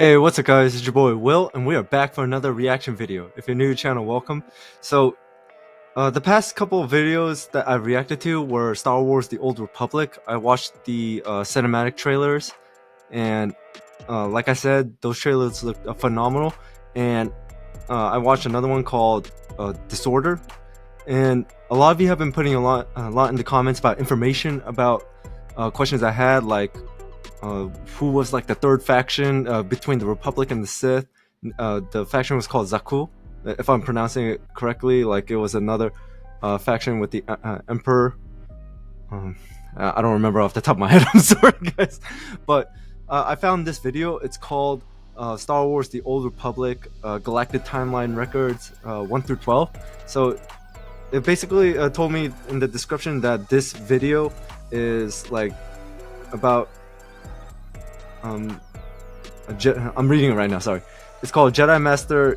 Hey, what's up guys, it's your boy Will, and we are back for another reaction video. If you're new to the channel, welcome. The past couple of videos that I reacted to were Star Wars The Old Republic. I watched the cinematic trailers, and like I said, those trailers looked phenomenal. And I watched another one called Disorder, and a lot of you have been putting a lot in the comments about information about questions I had, like who was like the third faction between the Republic and the Sith. The faction was called Zaku, if I'm pronouncing it correctly. Like, it was another faction with the Emperor. I don't remember off the top of my head. I'm sorry, guys. But I found this video. It's called Star Wars: The Old Republic, Galactic Timeline Records 1 through 12. So it basically told me in the description that this video is like about I'm reading it right now, sorry. It's called Jedi Master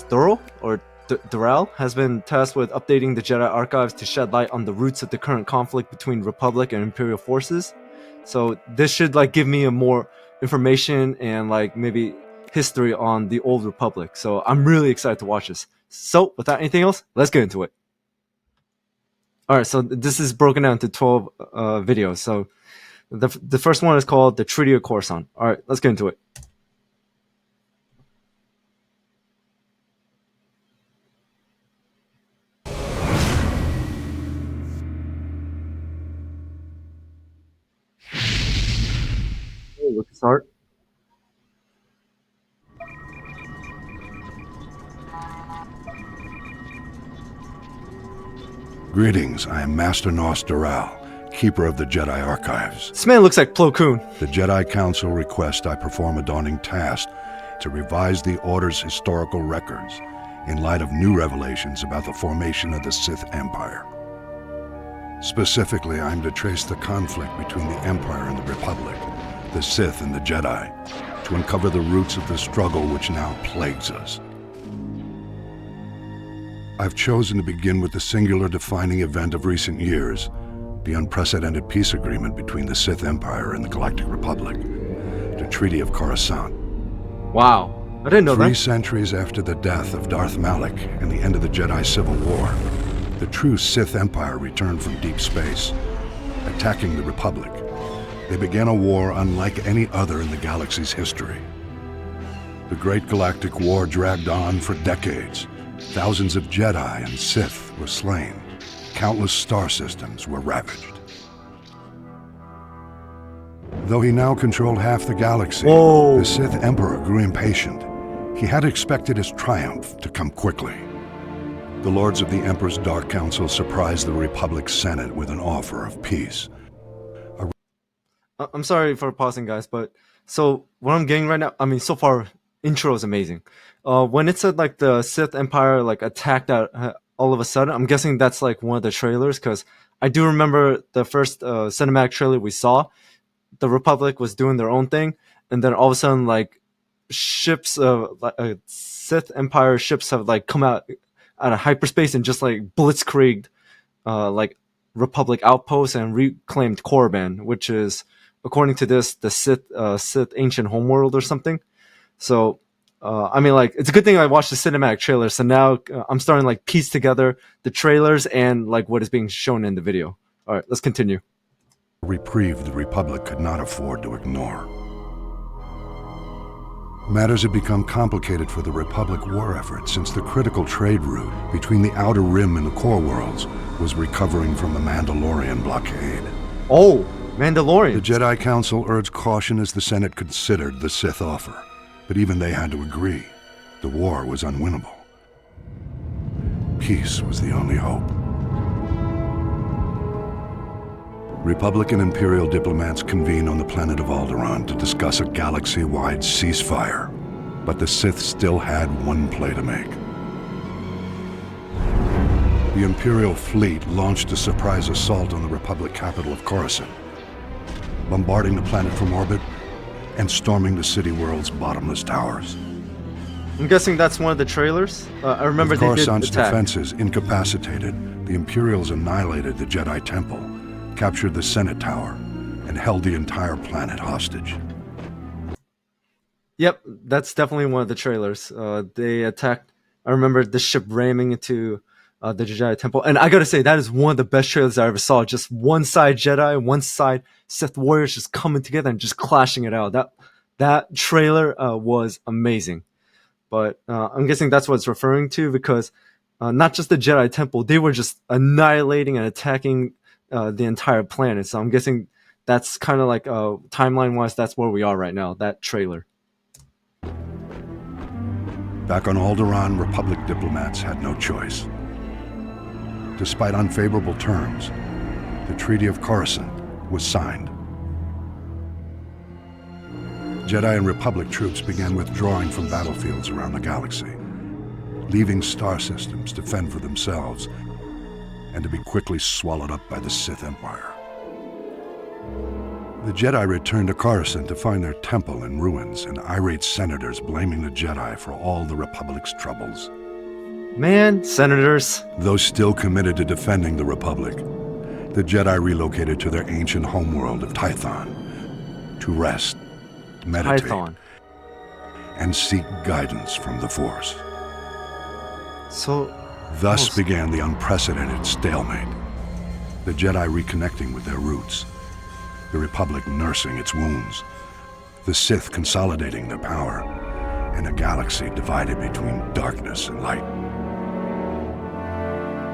Doro, or Doral, has been tasked with updating the Jedi archives to shed light on the roots of the current conflict between Republic and Imperial forces. So this should like give me a more information and like maybe history on the Old Republic. So I'm really excited to watch this. So without anything else, let's get into it. Alright, so this is broken down into 12 videos. So the first one is called The Treaty of Coruscant. Alright, let's get into it. Let's start. Greetings, I am Master Doral, Keeper of the Jedi Archives. This man looks like Plo Koon. The Jedi Council requests I perform a daunting task to revise the Order's historical records in light of new revelations about the formation of the Sith Empire. Specifically, I am to trace the conflict between the Empire and the Republic, the Sith and the Jedi, to uncover the roots of the struggle which now plagues us. I've chosen to begin with the singular defining event of recent years, the unprecedented peace agreement between the Sith Empire and the Galactic Republic, the Treaty of Coruscant. Wow, I didn't know that. 3 centuries after the death of Darth Malak and the end of the Jedi Civil War, the true Sith Empire returned from deep space, attacking the Republic. They began a war unlike any other in the galaxy's history. The Great Galactic War dragged on for decades. Thousands of Jedi and Sith were slain. Countless star systems were ravaged. Though he now controlled half the galaxy, the Sith Emperor grew impatient. He had expected his triumph to come quickly. The Lords of the Emperor's Dark Council surprised the Republic Senate with an offer of peace. I'm sorry for pausing, guys, but so what I'm getting right now, I mean, so far, intro is amazing. When it said like the Sith Empire like attacked that all of a sudden, I'm guessing that's like one of the trailers, because I do remember the first cinematic trailer we saw. The Republic was doing their own thing, and then all of a sudden, like ships, Sith Empire ships have like come out of hyperspace and just like blitzkrieged like Republic outposts and reclaimed Korriban, which is, according to this, the Sith ancient homeworld or something. So I mean, like, it's a good thing I watched the cinematic trailer, so now I'm starting to like piece together the trailers and like what is being shown in the video. All right, let's continue. A reprieve the Republic could not afford to ignore. Matters had become complicated for the Republic war effort since the critical trade route between the Outer Rim and the Core Worlds was recovering from the Mandalorian blockade. Oh, Mandalorian. The Jedi Council urged caution as the Senate considered the Sith offer. But even they had to agree. The war was unwinnable. Peace was the only hope. Republican and Imperial diplomats convened on the planet of Alderaan to discuss a galaxy-wide ceasefire. But the Sith still had one play to make. The Imperial fleet launched a surprise assault on the Republic capital of Coruscant, bombarding the planet from orbit and storming the city world's bottomless towers. I'm guessing that's one of the trailers. I remember they did Coruscant's attack. defenses incapacitated, the Imperials annihilated the Jedi Temple, captured the Senate Tower, and held the entire planet hostage. Yep, that's definitely one of the trailers. They attacked. I remember the ship ramming into the Jedi Temple, and I gotta say that is one of the best trailers I ever saw. Just one side Jedi, one side Sith warriors just coming together and just clashing it out. That trailer was amazing. But I'm guessing that's what it's referring to because not just the Jedi Temple, they were just annihilating and attacking the entire planet. So I'm guessing that's kind of like timeline wise, that's where we are right now. That trailer. Back on Alderaan, Republic diplomats had no choice. Despite unfavorable terms, the Treaty of Coruscant was signed. Jedi and Republic troops began withdrawing from battlefields around the galaxy, leaving star systems to fend for themselves and to be quickly swallowed up by the Sith Empire. The Jedi returned to Coruscant to find their temple in ruins and irate senators blaming the Jedi for all the Republic's troubles. Man, senators. Though still committed to defending the Republic, the Jedi relocated to their ancient homeworld of Tython to rest, meditate, Python. and seek guidance from the Force. So, Thus began the unprecedented stalemate, the Jedi reconnecting with their roots, the Republic nursing its wounds, the Sith consolidating their power, and a galaxy divided between darkness and light.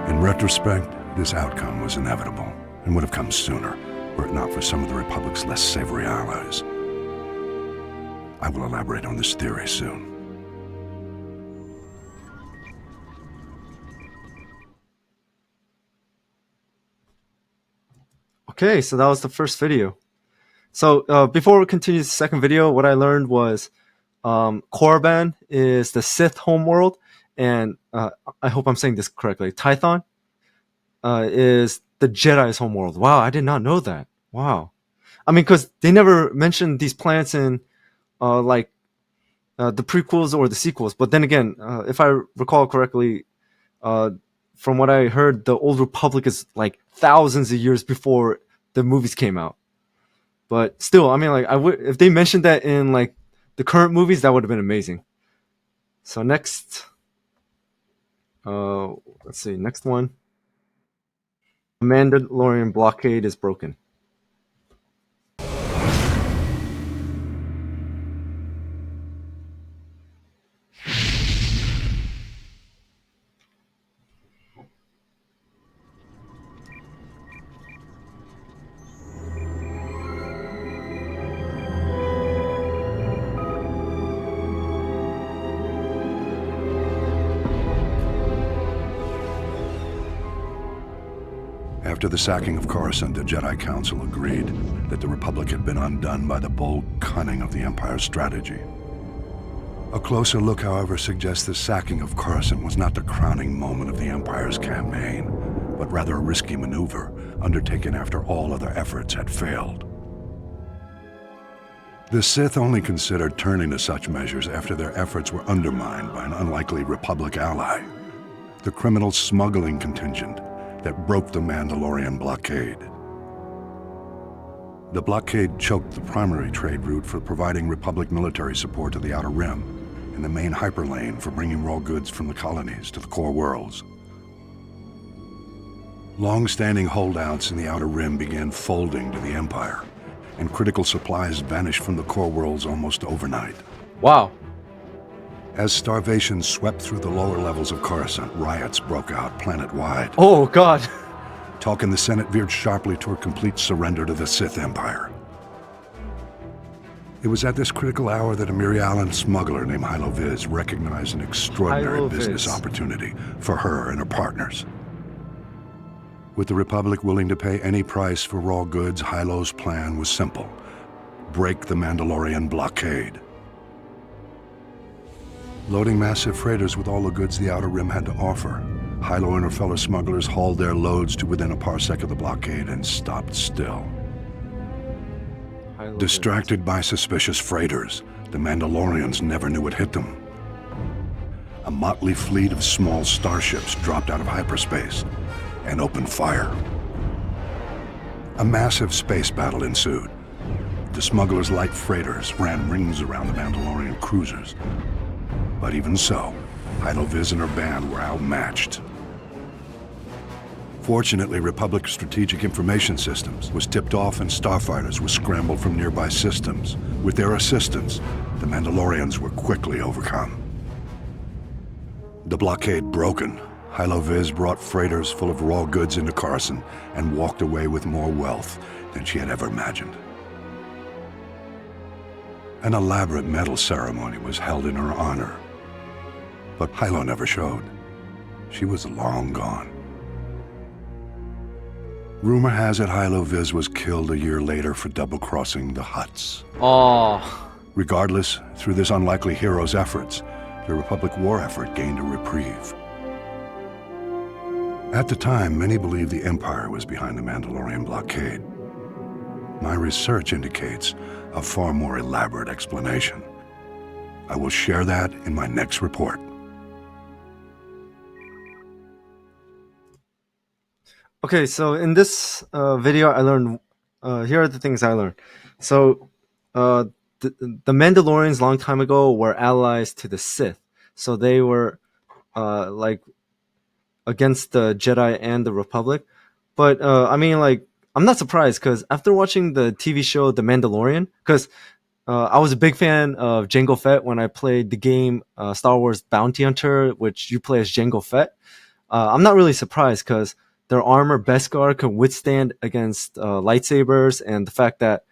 In retrospect, this outcome was inevitable and would have come sooner, were it not for some of the Republic's less savory allies. I will elaborate on this theory soon. okay, so that was the first video. So before we continue the second video, what I learned was Korriban is the Sith homeworld, and I hope I'm saying this correctly. Tython is the Jedi's homeworld. Wow, I did not know that. Wow. I mean, because they never mentioned these planets in the prequels or the sequels. But then again, if I recall correctly, from what I heard, the Old Republic is like thousands of years before the movies came out. But still, I mean, like I would if they mentioned that in like the current movies, that would have been amazing. So next, let's see, next one. The Mandalorian blockade is broken. After the sacking of Coruscant, the Jedi Council agreed that the Republic had been undone by the bold cunning of the Empire's strategy. A closer look, however, suggests the sacking of Coruscant was not the crowning moment of the Empire's campaign, but rather a risky maneuver undertaken after all other efforts had failed. The Sith only considered turning to such measures after their efforts were undermined by an unlikely Republic ally, the criminal smuggling contingent that broke the Mandalorian blockade. The blockade choked the primary trade route for providing Republic military support to the Outer Rim and the main hyperlane for bringing raw goods from the colonies to the core worlds. Long-standing holdouts in the Outer Rim began folding to the Empire, and critical supplies vanished from the core worlds almost overnight. Wow. As starvation swept through the lower levels of Coruscant, riots broke out planet-wide. Oh, God. Talk in the Senate veered sharply toward complete surrender to the Sith Empire. It was at this critical hour that a Mirialan smuggler named Hylo Viz recognized an extraordinary Hylo business Viz. opportunity for her and her partners. With the Republic willing to pay any price for raw goods, Hylo's plan was simple: break the Mandalorian blockade. Loading massive freighters with all the goods the Outer Rim had to offer, Hylo and her fellow smugglers hauled their loads to within a parsec of the blockade and stopped still. Distracted by suspicious freighters, the Mandalorians never knew what hit them. A motley fleet of small starships dropped out of hyperspace and opened fire. A massive space battle ensued, the smugglers' light freighters ran rings around the Mandalorian cruisers. But even so, Hylo Viz and her band were outmatched. Fortunately, Republic Strategic Information Systems was tipped off and starfighters were scrambled from nearby systems. With their assistance, the Mandalorians were quickly overcome. The blockade broken, Hylo Viz brought freighters full of raw goods into Carson and walked away with more wealth than she had ever imagined. An elaborate medal ceremony was held in her honor, but Hylo never showed. She was long gone. Rumor has it Hylo Viz was killed a year later for double-crossing the Hutts. Oh. Regardless, through this unlikely hero's efforts, the Republic war effort gained a reprieve. At the time, many believed the Empire was behind the Mandalorian blockade. My research indicates a far more elaborate explanation. I will share that in my next report. Okay, so in this video, I learned, here are the things I learned. So, the Mandalorians long time ago were allies to the Sith. So they were, like, against the Jedi and the Republic. But, I mean, like, I'm not surprised, because after watching the TV show The Mandalorian, because I was a big fan of Jango Fett when I played the game Star Wars Bounty Hunter, which you play as Jango Fett. I'm not really surprised, because their armor Beskar can withstand against lightsabers, and the fact that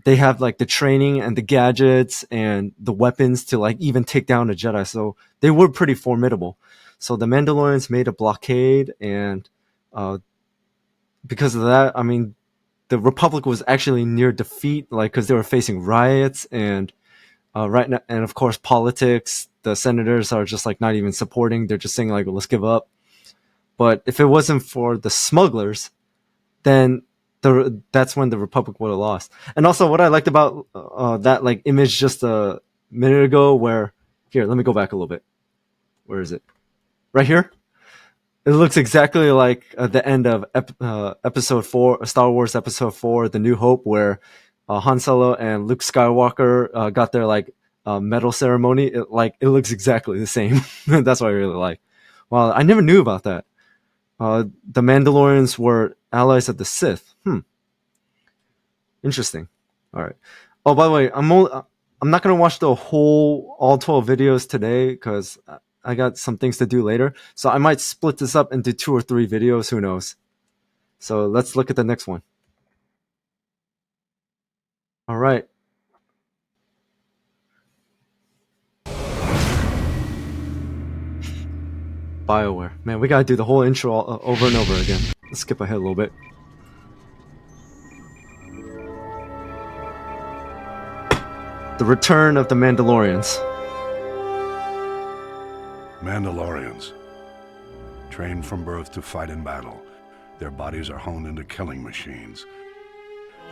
they have like the training and the gadgets and the weapons to like even take down a Jedi. So they were pretty formidable. So the Mandalorians made a blockade, and because of that, I mean, the Republic was actually near defeat, like because they were facing riots and right now, and of course politics. The senators are just like not even supporting; they're just saying like, well, "Let's give up." But if it wasn't for the smugglers, then that's when the Republic would have lost. And also, what I liked about that like image just a minute ago, where here, let me go back a little bit. Where is it? Right here. It looks exactly like the end of Episode 4, Star Wars Episode 4, The New Hope, where Han Solo and Luke Skywalker got their like medal ceremony. It looks exactly the same. That's what I really like. Wow, I never knew about that. The Mandalorians were allies of the Sith. Interesting. All right. Oh, by the way, I'm not gonna watch the whole all 12 videos today because I got some things to do later. So I might split this up into 2 or 3 videos. Who knows? So let's look at the next one. All right. BioWare. Man, we gotta do the whole intro over and over again. Let's skip ahead a little bit. The return of the Mandalorians. Mandalorians. Trained from birth to fight in battle, their bodies are honed into killing machines.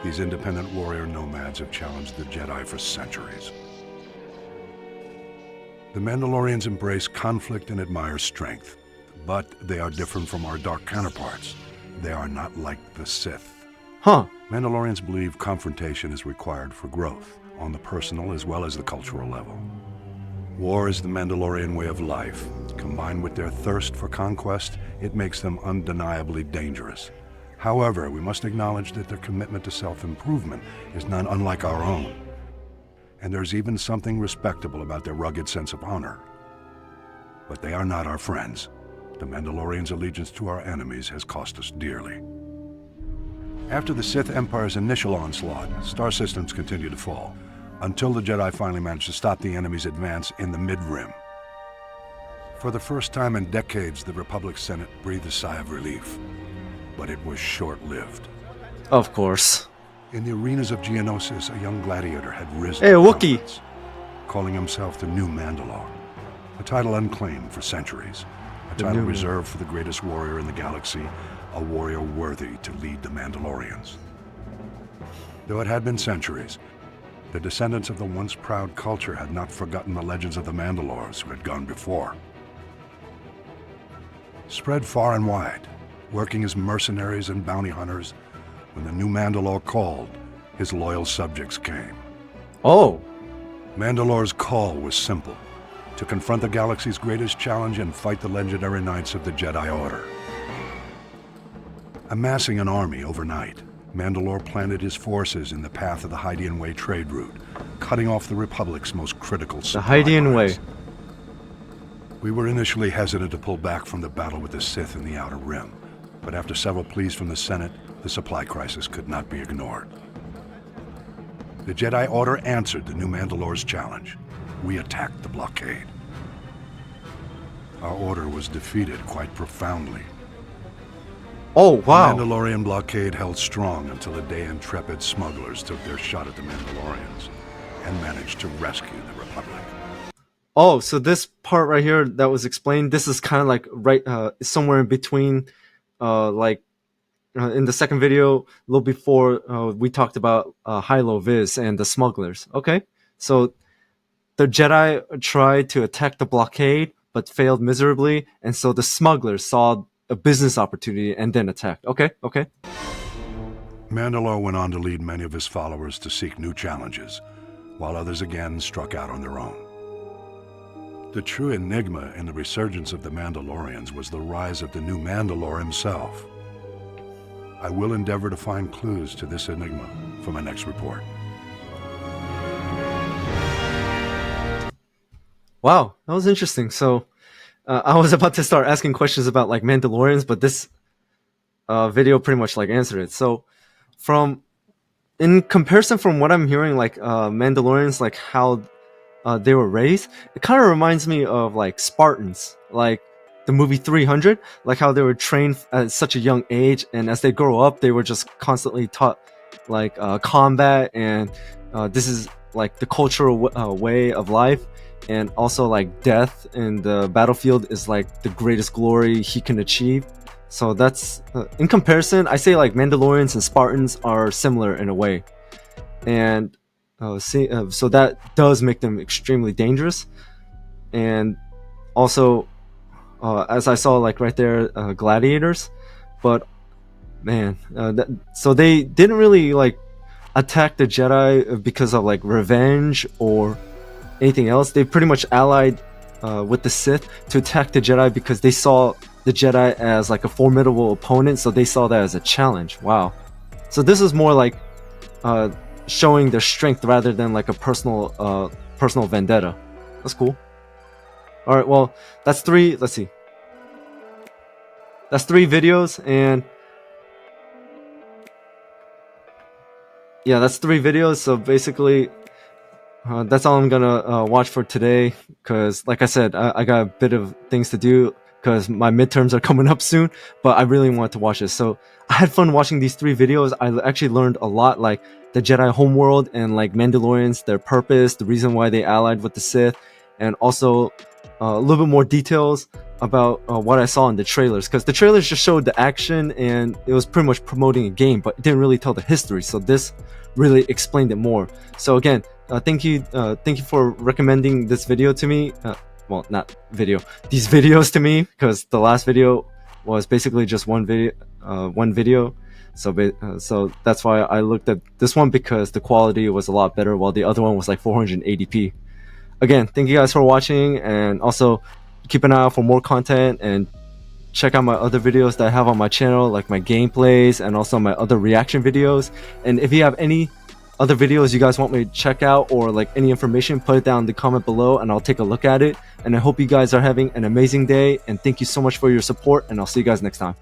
These independent warrior nomads have challenged the Jedi for centuries. The Mandalorians embrace conflict and admire strength, but they are different from our dark counterparts. They are not like the Sith. Huh. Mandalorians believe confrontation is required for growth, on the personal as well as the cultural level. War is the Mandalorian way of life. Combined with their thirst for conquest, it makes them undeniably dangerous. However, we must acknowledge that their commitment to self-improvement is not unlike our own. And there's even something respectable about their rugged sense of honor. But they are not our friends. The Mandalorians' allegiance to our enemies has cost us dearly. After the Sith Empire's initial onslaught, star systems continued to fall, until the Jedi finally managed to stop the enemy's advance in the Mid-Rim. For the first time in decades, the Republic Senate breathed a sigh of relief. But it was short-lived. Of course. In the arenas of Geonosis, a young gladiator had risen Hey, to Wookiee! prominence, calling himself the New Mandalore, a title unclaimed for centuries, a title reserved for the greatest warrior in the galaxy, a warrior worthy to lead the Mandalorians. Though it had been centuries, the descendants of the once proud culture had not forgotten the legends of the Mandalores who had gone before. Spread far and wide, working as mercenaries and bounty hunters, when the new Mandalore called, his loyal subjects came. Oh, Mandalore's call was simple: to confront the galaxy's greatest challenge and fight the legendary Knights of the Jedi Order. Amassing an army overnight, Mandalore planted his forces in the path of the Hydian Way trade route, cutting off the Republic's most critical supply the Hydian Way. lines. We were initially hesitant to pull back from the battle with the Sith in the Outer Rim, but after several pleas from the Senate, the supply crisis could not be ignored. The Jedi Order answered the new Mandalore's challenge. We attacked the blockade. Our order was defeated quite profoundly. Oh, wow. The Mandalorian blockade held strong until a day intrepid smugglers took their shot at the Mandalorians and managed to rescue the Republic. Oh, so this part right here that was explained, this is kind of like right somewhere in between, in the second video, a little before we talked about Hilo Viz and the smugglers. Okay, so the Jedi tried to attack the blockade but failed miserably, and so the smugglers saw a business opportunity and then attacked. Okay. Mandalore went on to lead many of his followers to seek new challenges, while others again struck out on their own. The true enigma in the resurgence of the Mandalorians was the rise of the new Mandalore himself. I will endeavor to find clues to this enigma for my next report. Wow, that was interesting. So I was about to start asking questions about like Mandalorians, but this video pretty much like answered it. So in comparison from what I'm hearing, like Mandalorians, like how they were raised, it kind of reminds me of like Spartans, like the movie 300, like how they were trained at such a young age, and as they grow up, they were just constantly taught like combat, and this is like the cultural way of life, and also like death in the battlefield is like the greatest glory he can achieve. So that's in comparison, I say like Mandalorians and Spartans are similar in a way, and so that does make them extremely dangerous. And also as I saw like right there, gladiators, but man, so they didn't really like attack the Jedi because of like revenge or anything else. They pretty much allied with the Sith to attack the Jedi because they saw the Jedi as like a formidable opponent, so they saw that as a challenge. Wow. So this is more like showing their strength rather than like a personal vendetta. That's cool. All right, well, that's three. Let's see. That's 3 videos, and yeah, that's 3 videos. So basically, that's all I'm gonna watch for today. Cause, like I said, I got a bit of things to do because my midterms are coming up soon. But I really want to watch this. So I had fun watching these 3 videos. I actually learned a lot, like the Jedi homeworld and like Mandalorians, their purpose, the reason why they allied with the Sith, and also a little bit more details about what I saw in the trailers, because the trailers just showed the action and it was pretty much promoting a game, but it didn't really tell the history. So this really explained it more. So again, thank you for recommending this video to me. Well, not video, these videos to me, because the last video was basically just one video. So that's why I looked at this one, because the quality was a lot better, while the other one was like 480p. Again, thank you guys for watching, and also keep an eye out for more content, and check out my other videos that I have on my channel, like my gameplays and also my other reaction videos. And if you have any other videos you guys want me to check out, or like any information, put it down in the comment below and I'll take a look at it. And I hope you guys are having an amazing day, and thank you so much for your support, and I'll see you guys next time.